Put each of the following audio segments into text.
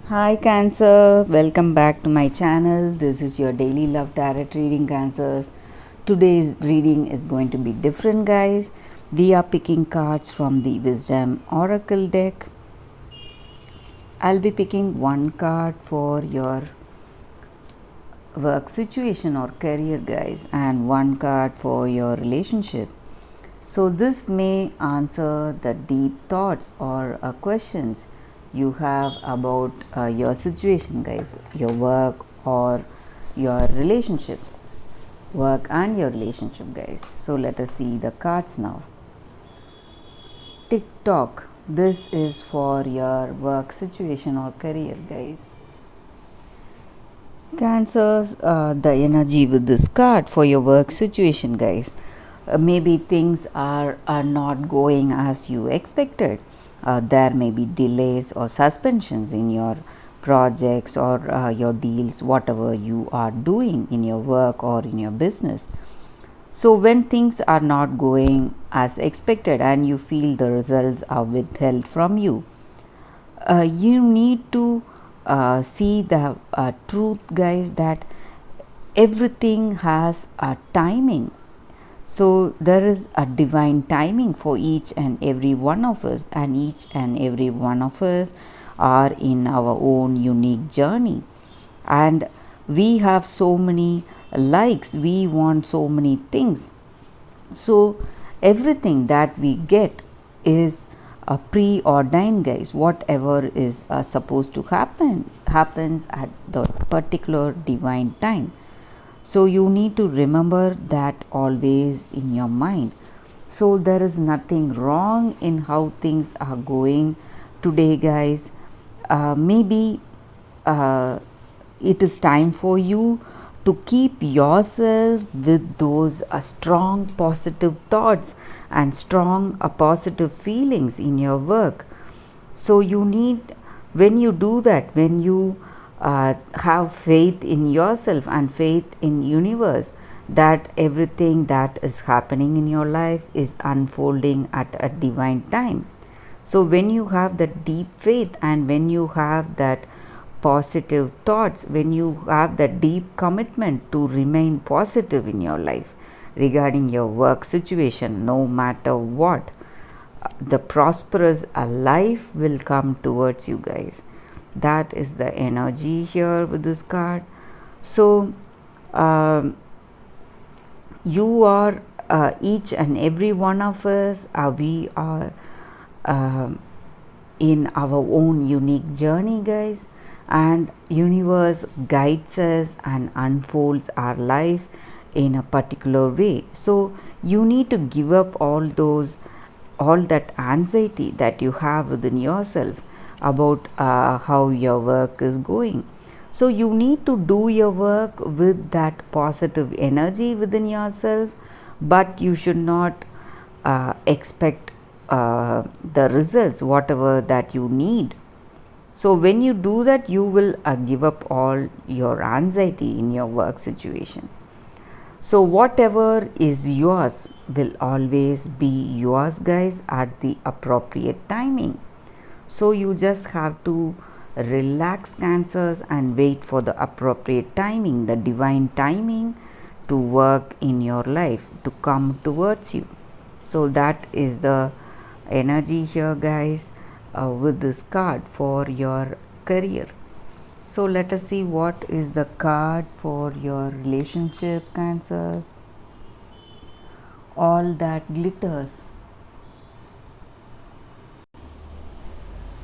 Hi Cancer, welcome back to my channel. This is your daily love tarot reading, Cancers. Today's reading is going to be different, guys. We are picking cards from the Wisdom Oracle deck. I'll be picking one card for your work situation or career, guys, and one card for your relationship. So, this may answer the deep thoughts or questions you have about your situation, guys, your work or your relationship, work and your relationship, guys. So, let us see the cards now. TikTok, this is for your work situation or career, guys. Cancers, the energy with this card for your work situation, guys. Maybe things are not going as you expected. There may be delays or suspensions in your projects or your deals, whatever you are doing in your work or in your business. So, when things are not going as expected and you feel the results are withheld from you, you need to see the truth, guys, that everything has a timing. So there is a divine timing for each and every one of us, and each and every one of us are in our own unique journey. And we have so many likes, we want so many things. So everything that we get is preordained, guys. Whatever is supposed to happen happens at the particular divine time. So you need to remember that always in your mind. So there is nothing wrong in how things are going today, guys. Maybe it is time for you to keep yourself with those strong positive thoughts and strong positive feelings in your work. So you need, when you do that, when you have faith in yourself and faith in universe, that everything that is happening in your life is unfolding at a divine time. So when you have that deep faith and when you have that positive thoughts, when you have that deep commitment to remain positive in your life regarding your work situation, no matter what, the prosperous life will come towards you, guys. That is the energy here with this card. So you are each and every one of us, we are uh, in our own unique journey, guys, and universe guides us and unfolds our life in a particular way. So you need to give up all that anxiety that you have within yourself about how your work is going. So you need to do your work with that positive energy within yourself, but you should not expect the results whatever that you need. So when you do that, you will give up all your anxiety in your work situation. So whatever is yours will always be yours, guys, at the appropriate timing. So you just have to relax, Cancers, and wait for the appropriate timing, the divine timing to work in your life, to come towards you. So that is the energy here, guys, with this card for your career. So let us see what is the card for your relationship, Cancers. All that glitters.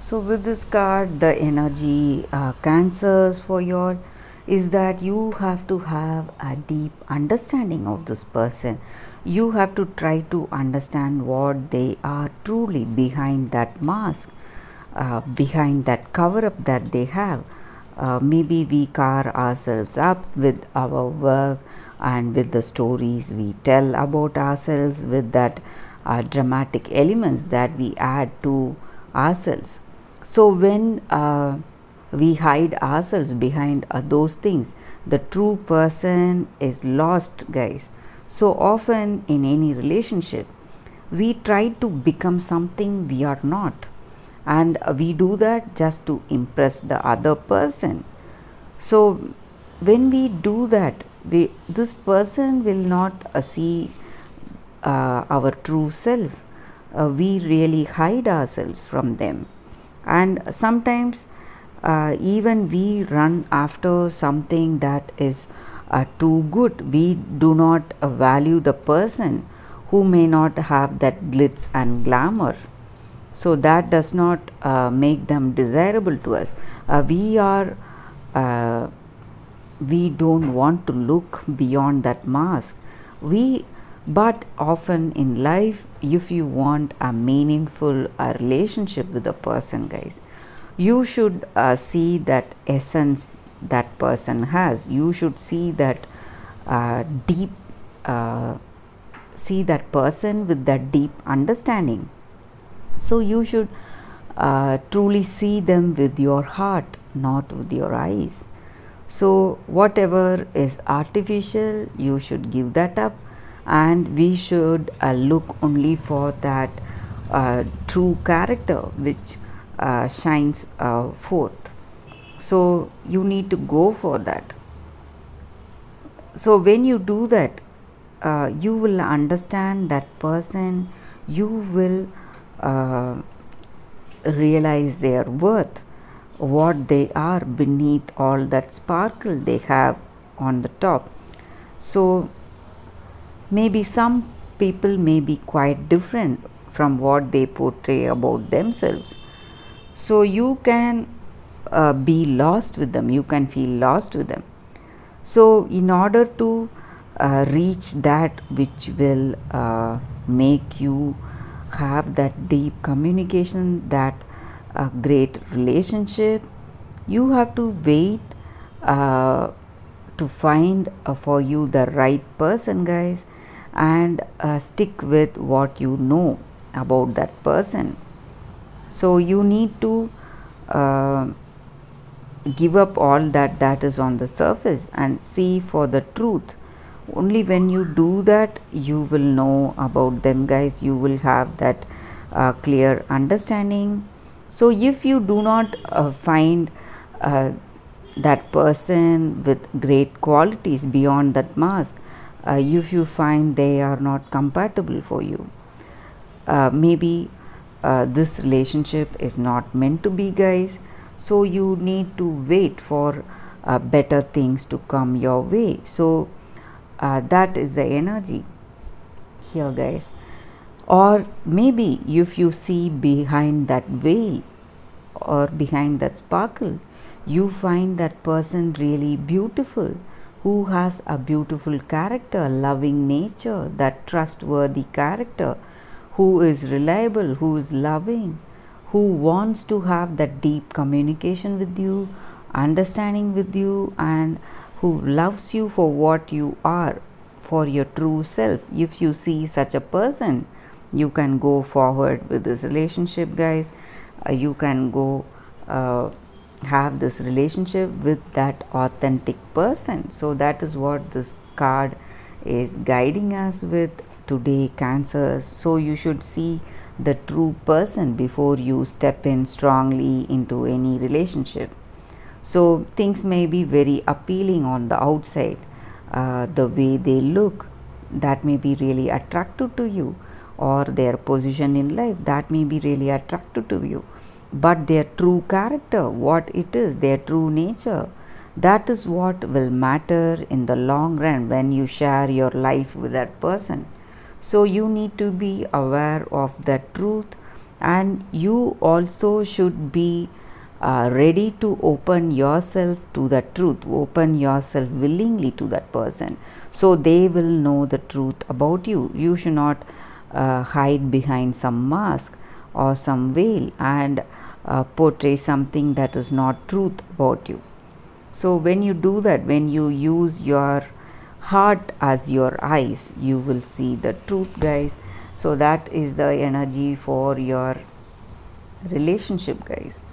So with this card, the energy, Cancers, for your is that you have to have a deep understanding of this person. You have to try to understand what they are truly behind that mask, behind that cover up that they have. Maybe we cover ourselves up with our work and with the stories we tell about ourselves, with that dramatic elements that we add to ourselves. So when we hide ourselves behind those things, the true person is lost, guys. So often in any relationship, we try to become something we are not, and we do that just to impress the other person. So when we do that, this person will not see our true self. We really hide ourselves from them, and sometimes even we run after something that is too good. We do not value the person who may not have that glitz and glamour, so that does not make them desirable to us. Uh, we don't want to look beyond that mask. We But often in life, if you want a meaningful relationship with a person, guys, you should see that essence that person has. You should see that deep uh, see that person with that deep understanding. So you should truly see them with your heart, not with your eyes. So whatever is artificial, you should give that up, and we should look only for that true character which shines forth. So you need to go for that. So when you do that, you will understand that person. You will uh, realize their worth, what they are beneath all that sparkle they have on the top. So maybe some people may be quite different from what they portray about themselves. So you can be lost with them, you can feel lost with them. So in order to reach that which will make you have that deep communication, that great relationship, you have to wait uh, to find for you the right person, guys, and stick with what you know about that person. So you need to uh, give up all that is on the surface and see for the truth. Only when you do that, you will know about them, guys. You will have that clear understanding. So if you do not find that person with great qualities beyond that mask, if you find they are not compatible for you, maybe this relationship is not meant to be, guys. So you need to wait for better things to come your way. So that is the energy here, guys. Or maybe if you see behind that veil or behind that sparkle, you find that person really beautiful, who has a beautiful character, loving nature, that trustworthy character, who is reliable, who is loving, who wants to have that deep communication with you, understanding with you, and who loves you for what you are, for your true self. If you see such a person, you can go forward with this relationship, guys. You can go have this relationship with that authentic person. So that is what this card is guiding us with today, Cancers. So you should see the true person before you step in strongly into any relationship. So things may be very appealing on the outside, the way they look, that may be really attractive to you, or their position in life, that may be really attractive to you. But their true character, what it is, their true nature, that is what will matter in the long run when you share your life with that person. So you need to be aware of the truth, and you also should be ready to open yourself to the truth, open yourself willingly to that person, so they will know the truth about you. You should not hide behind some mask or some veil and portray something that is not truth about you. So when you do that, when you use your heart as your eyes, you will see the truth, guys. So that is the energy for your relationship, guys,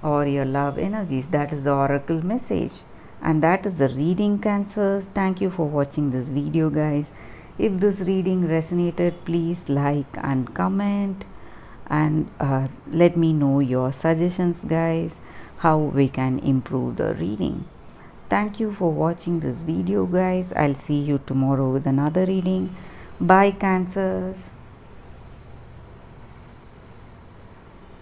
or your love energies. That is the oracle message, and that is the reading, Cancers. Thank you for watching this video, guys. If this reading resonated, please like and comment, and let me know your suggestions, guys, how we can improve the reading. Thank you for watching this video, guys. I'll see you tomorrow with another reading. Bye, Cancers.